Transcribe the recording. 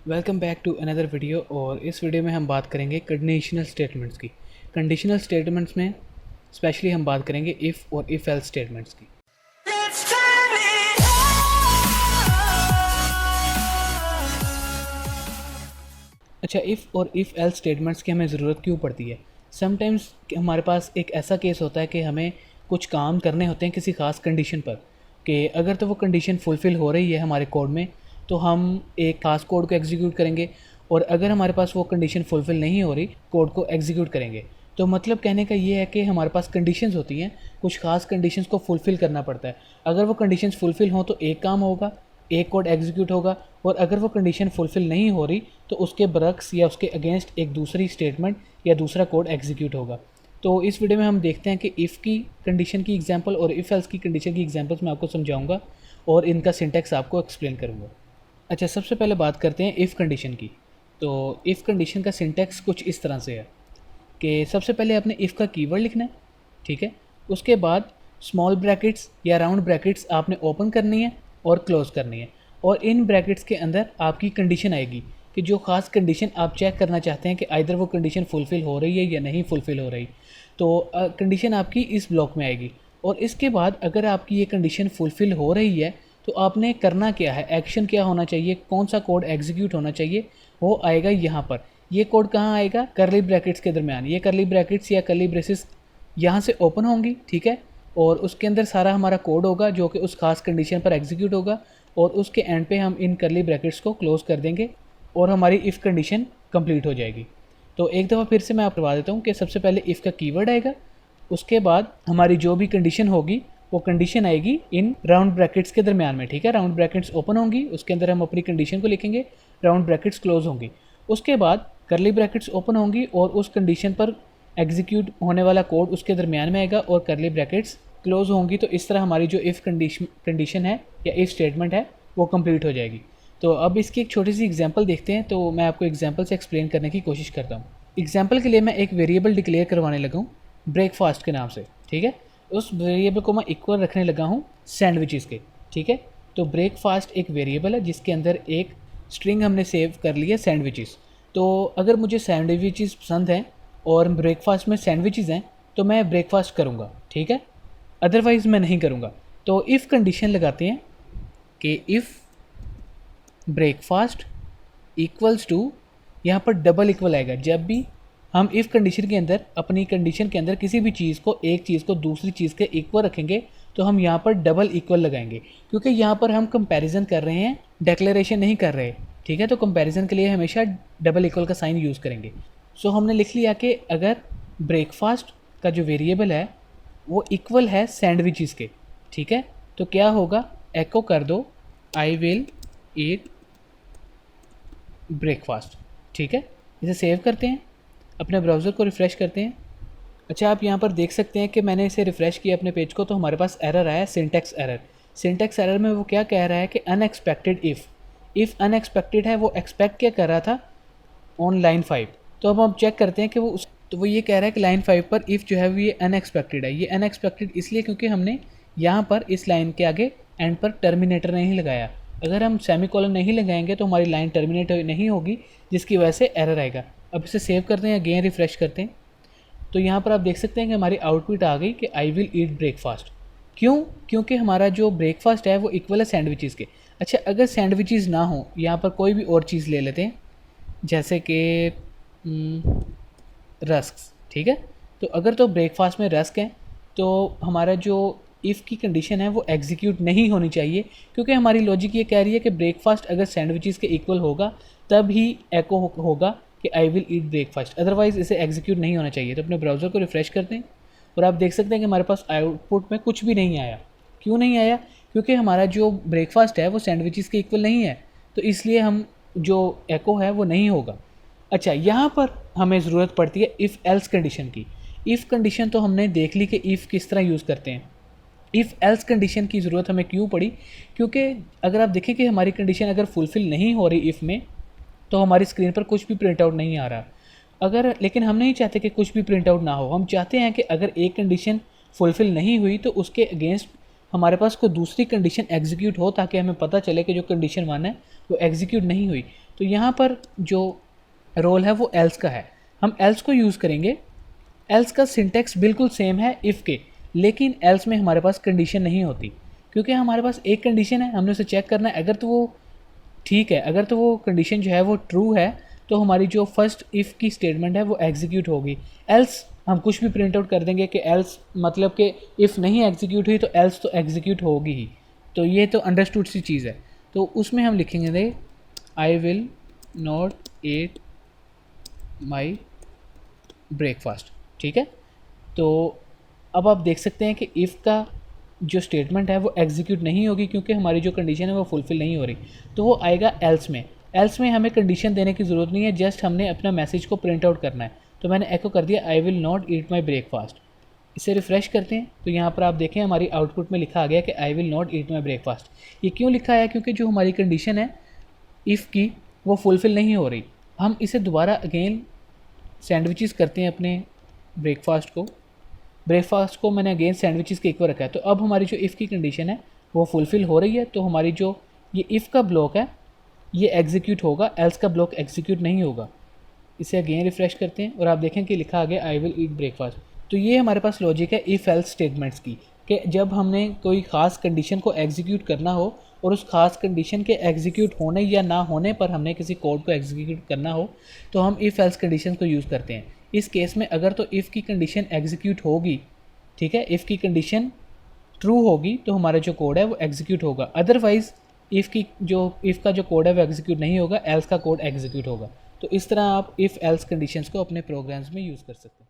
Welcome back to another video. और इस video में हम बात करेंगे कंडीशनल स्टेटमेंट्स की। कंडीशनल स्टेटमेंट्स में स्पेशली हम बात करेंगे इफ़ और इफ़ एल्स स्टेटमेंट्स की। अच्छा, इफ़ और इफ़ एल्स स्टेटमेंट्स की हमें ज़रूरत क्यों पड़ती है? समटाइम्स हमारे पास एक ऐसा केस होता है कि हमें कुछ काम करने होते हैं किसी ख़ास कंडीशन पर, कि अगर तो वो कंडीशन फुलफ़िल हो रही है हमारे कोड में तो हम एक ख़ास कोड को एग्जीक्यूट करेंगे, और अगर हमारे पास वो कंडीशन फुलफ़िल नहीं हो रही कोड को एग्जीक्यूट करेंगे। तो मतलब कहने का ये है कि हमारे पास कंडीशंस होती हैं, कुछ ख़ास कंडीशंस को फुलफ़िल करना पड़ता है। अगर वो कंडीशंस फुलफ़िल हों तो एक काम होगा, एक कोड एग्जीक्यूट होगा, और अगर वो कंडीशन फुलफ़िल नहीं हो रही तो उसके बरक्स या उसके अगेंस्ट एक दूसरी स्टेटमेंट या दूसरा कोड एग्जीक्यूट होगा। तो इस वीडियो में हम देखते हैं कि इफ़ की कंडीशन की एग्जांपल और इफ़ एल्स की कंडीशन की एग्जांपल्स मैं आपको समझाऊंगा और इनका सिंटैक्स आपको एक्सप्लेन करूंगा। अच्छा, सबसे पहले बात करते हैं इफ़ कंडीशन की। तो इफ़ कंडीशन का सिंटैक्स कुछ इस तरह से है कि सबसे पहले आपने इफ़ का कीवर्ड लिखना है, ठीक है। उसके बाद स्मॉल ब्रैकेट्स या राउंड ब्रैकेट्स आपने ओपन करनी है और क्लोज़ करनी है, और इन ब्रैकेट्स के अंदर आपकी कंडीशन आएगी कि जो ख़ास कंडीशन आप चेक करना चाहते हैं कि आइदर वो कंडीशन फुलफ़िल हो रही है या नहीं फुलफ़िल हो रही। तो कंडीशन आपकी इस ब्लॉक में आएगी, और इसके बाद अगर आपकी ये कंडीशन फुलफ़िल हो रही है तो आपने करना क्या है, एक्शन क्या होना चाहिए, कौन सा कोड एग्जीक्यूट होना चाहिए, वो आएगा यहाँ पर। ये कोड कहाँ आएगा? करली ब्रैकेट्स के दरमियान। ये करली ब्रैकेट्स या करली ब्रेसेस यहाँ से ओपन होंगी, ठीक है, और उसके अंदर सारा हमारा कोड होगा जो कि उस खास कंडीशन पर एग्जीक्यूट होगा, और उसके एंड पे हम इन करली ब्रैकेट्स को क्लोज कर देंगे और हमारी इफ़ कंडीशन कंप्लीट हो जाएगी। तो एक दफ़ा फिर से मैं आपको बता देता हूँ कि सबसे पहले इफ़ का कीवर्ड आएगा, उसके बाद हमारी जो भी कंडीशन होगी वो कंडीशन आएगी इन राउंड ब्रैकेट्स के दरमियान में, ठीक है। राउंड ब्रैकेट्स ओपन होंगी, उसके अंदर हम अपनी कंडीशन को लिखेंगे, राउंड ब्रैकेट्स क्लोज होंगी। उसके बाद करली ब्रैकेट्स ओपन होंगी और उस कंडीशन पर एग्जीक्यूट होने वाला कोड उसके दरमियान में आएगा और करली ब्रैकेट्स क्लोज होंगी। तो इस तरह हमारी जो इफ़ कंडीशन है या इफ़ स्टेटमेंट है वो कंप्लीट हो जाएगी। तो अब इसकी एक छोटी सी एग्जांपल देखते हैं। तो मैं आपको एग्जांपल से एक्सप्लेन करने की कोशिश करता हूँ। एग्जांपल के लिए मैं एक वेरिएबल डिक्लेयर करवाने लगा हूँ ब्रेकफास्ट के नाम से, ठीक है। उस वेरिएबल को मैं इक्वल रखने लगा हूँ सैंडविचेस के, ठीक है। तो ब्रेकफास्ट एक वेरिएबल है जिसके अंदर एक स्ट्रिंग हमने सेव कर ली है सैंडविचेस। तो अगर मुझे सैंडविचेस पसंद हैं और ब्रेकफास्ट में सैंडविचेस हैं तो मैं ब्रेकफास्ट करूँगा, ठीक है, अदरवाइज़ मैं नहीं करूँगा। तो इफ़ कंडीशन लगाते हैं कि इफ़ ब्रेकफास्ट इक्वल्स टू, यहाँ पर डबल इक्वल आएगा। जब भी हम इफ़ कंडीशन के अंदर अपनी कंडीशन के अंदर किसी भी चीज़ को, एक चीज़ को दूसरी चीज़ के इक्वल रखेंगे तो हम यहाँ पर डबल इक्वल लगाएंगे, क्योंकि यहाँ पर हम कंपैरिजन कर रहे हैं, डेक्लेरेशन नहीं कर रहे, ठीक है। तो कंपैरिजन के लिए हमेशा डबल इक्वल का साइन यूज़ करेंगे। सो हमने लिख लिया कि अगर ब्रेकफास्ट का जो वेरिएबल है वो इक्वल है सैंडविचेस के, ठीक है, तो क्या होगा, एको कर दो आई विल ईट ब्रेकफास्ट, ठीक है। इसे सेव करते हैं, अपने ब्राउज़र को रिफ़्रेश करते हैं। अच्छा, आप यहाँ पर देख सकते हैं कि मैंने इसे रिफ़्रेश किया अपने पेज को तो हमारे पास एरर आया, सिंटैक्स एरर। सिंटैक्स एरर में वो क्या कह रहा है कि अनएक्सपेक्टेड इफ़ अनएक्सपेक्टेड है, वो एक्सपेक्ट क्या कर रहा था ऑन लाइन 5। तो अब हम चेक करते हैं कि तो वो ये कह रहा है कि लाइन 5 पर इफ़ जो है वो ये अनएक्सपेक्टेड है। ये अनएक्सपेक्टेड इसलिए क्योंकि हमने यहाँ पर इस लाइन के आगे एंड पर टर्मिनेटर नहीं लगाया। अगर हम सेमीकोलन नहीं लगाएंगे तो हमारी लाइन टर्मिनेट नहीं होगी, जिसकी वजह से एरर आएगा। अब इसे सेव करते हैं, अगेन रिफ़्रेश करते हैं, तो यहाँ पर आप देख सकते हैं कि हमारी आउटपुट आ गई कि आई विल ईट ब्रेकफास्ट। क्यों? क्योंकि हमारा जो ब्रेकफास्ट है वो इक्वल है सैंडविचेस के। अच्छा, अगर सैंडविचेस ना हो, यहाँ पर कोई भी और चीज़ ले लेते हैं, जैसे कि रस्क, ठीक है। तो अगर तो ब्रेकफास्ट में रस्क है तो हमारा जो इफ़ की कंडीशन है वो एग्जीक्यूट नहीं होनी चाहिए, क्योंकि हमारी लॉजिक ये कह रही है कि ब्रेकफास्ट अगर सैंडविचेस के इक्वल होगा तब ही एको होगा कि I will eat breakfast, otherwise इसे एग्जीक्यूट नहीं होना चाहिए। तो अपने ब्राउज़र को रिफ़्रेश करते हैं और आप देख सकते हैं कि हमारे पास आउटपुट में कुछ भी नहीं आया। क्यों नहीं आया? क्योंकि हमारा जो ब्रेकफास्ट है वो सैंडविचेस के इक्वल नहीं है, तो इसलिए हम जो एको है वो नहीं होगा। अच्छा, यहाँ पर हमें ज़रूरत पड़ती है इफ़ एल्स कंडीशन की। इफ़ कंडीशन तो हमने देख ली कि इफ़ किस तरह यूज़ करते हैं। इफ़ एल्स कंडीशन की ज़रूरत हमें क्यों पड़ी? क्योंकि अगर आप देखें कि हमारी कंडीशन अगर फुलफ़िल नहीं हो रही इफ़ में, तो हमारी स्क्रीन पर कुछ भी प्रिंट आउट नहीं आ रहा। अगर लेकिन हम नहीं चाहते कि कुछ भी प्रिंट आउट ना हो, हम चाहते हैं कि अगर एक कंडीशन फुलफ़िल नहीं हुई तो उसके अगेंस्ट हमारे पास कोई दूसरी कंडीशन एग्जीक्यूट हो, ताकि हमें पता चले कि जो कंडीशन 1 है वो एग्जीक्यूट नहीं हुई। तो यहाँ पर जो रोल है वो एल्स का है, हम एल्स को यूज़ करेंगे। एल्स का सिंटेक्स बिल्कुल सेम है इफ़ के, लेकिन एल्स में हमारे पास कंडीशन नहीं होती, क्योंकि हमारे पास एक कंडीशन है, हमने उसे चेक करना है। अगर तो वो ठीक है, अगर तो वो कंडीशन जो है वो ट्रू है, तो हमारी जो फर्स्ट इफ़ की स्टेटमेंट है वो एग्जीक्यूट होगी। एल्स हम कुछ भी प्रिंट आउट कर देंगे कि एल्स मतलब कि इफ़ नहीं एग्जीक्यूट हुई तो एल्स तो एग्जीक्यूट होगी ही। तो ये तो अंडरस्टूड सी चीज़ है। तो उसमें हम लिखेंगे I will not eat my breakfast. ठीक है, तो अब आप देख सकते हैं कि इफ़ का जो स्टेटमेंट है वो एग्जीक्यूट नहीं होगी, क्योंकि हमारी जो कंडीशन है वो फुलफ़िल नहीं हो रही। तो वो आएगा एल्स में। एल्स में हमें कंडीशन देने की ज़रूरत नहीं है, जस्ट हमने अपना मैसेज को प्रिंट आउट करना है। तो मैंने एको कर दिया I will not eat my breakfast. इसे रिफ़्रेश करते हैं तो यहाँ पर आप देखें हमारी आउटपुट में लिखा आ गया कि I will not eat my breakfast. ये क्यों लिखा है? क्योंकि जो हमारी कंडीशन है इफ़ की वो फुलफ़िल नहीं हो रही। हम इसे दोबारा अगेन सैंडविचेस करते हैं अपने ब्रेकफास्ट को मैंने अगेन सैंडविचेस के इक्वल रखा है। तो अब हमारी जो इफ़ की कंडीशन है वो फुलफ़िल हो रही है, तो हमारी जो ये इफ़ का ब्लॉक है ये एग्जीक्यूट होगा, एल्स का ब्लॉक एग्जीक्यूट नहीं होगा। इसे अगेन रिफ़्रेश करते हैं और आप देखें कि लिखा आ गया आई विल ईट ब्रेकफास्ट। तो ये हमारे पास लॉजिक है इफ़ एल्स स्टेटमेंट्स की, कि जब हमने कोई ख़ास कंडीशन को एग्जीक्यूट करना हो और उस ख़ास कंडीशन के एग्जीक्यूट होने या ना होने पर हमने किसी कोड को एग्जीक्यूट करना हो, तो हम इफ़ एल्स कंडीशन को यूज़ करते हैं। इस केस में अगर तो इफ़ की कंडीशन एग्जीक्यूट होगी, ठीक है, इफ़ की कंडीशन ट्रू होगी तो हमारा जो कोड है वो एग्जीक्यूट होगा। अदरवाइज़ इफ़ का जो कोड है वो एग्जीक्यूट नहीं होगा, एल्स का कोड एग्जीक्यूट होगा। तो इस तरह आप इफ़ एल्स कंडीशंस को अपने प्रोग्राम्स में यूज़ कर सकते हैं।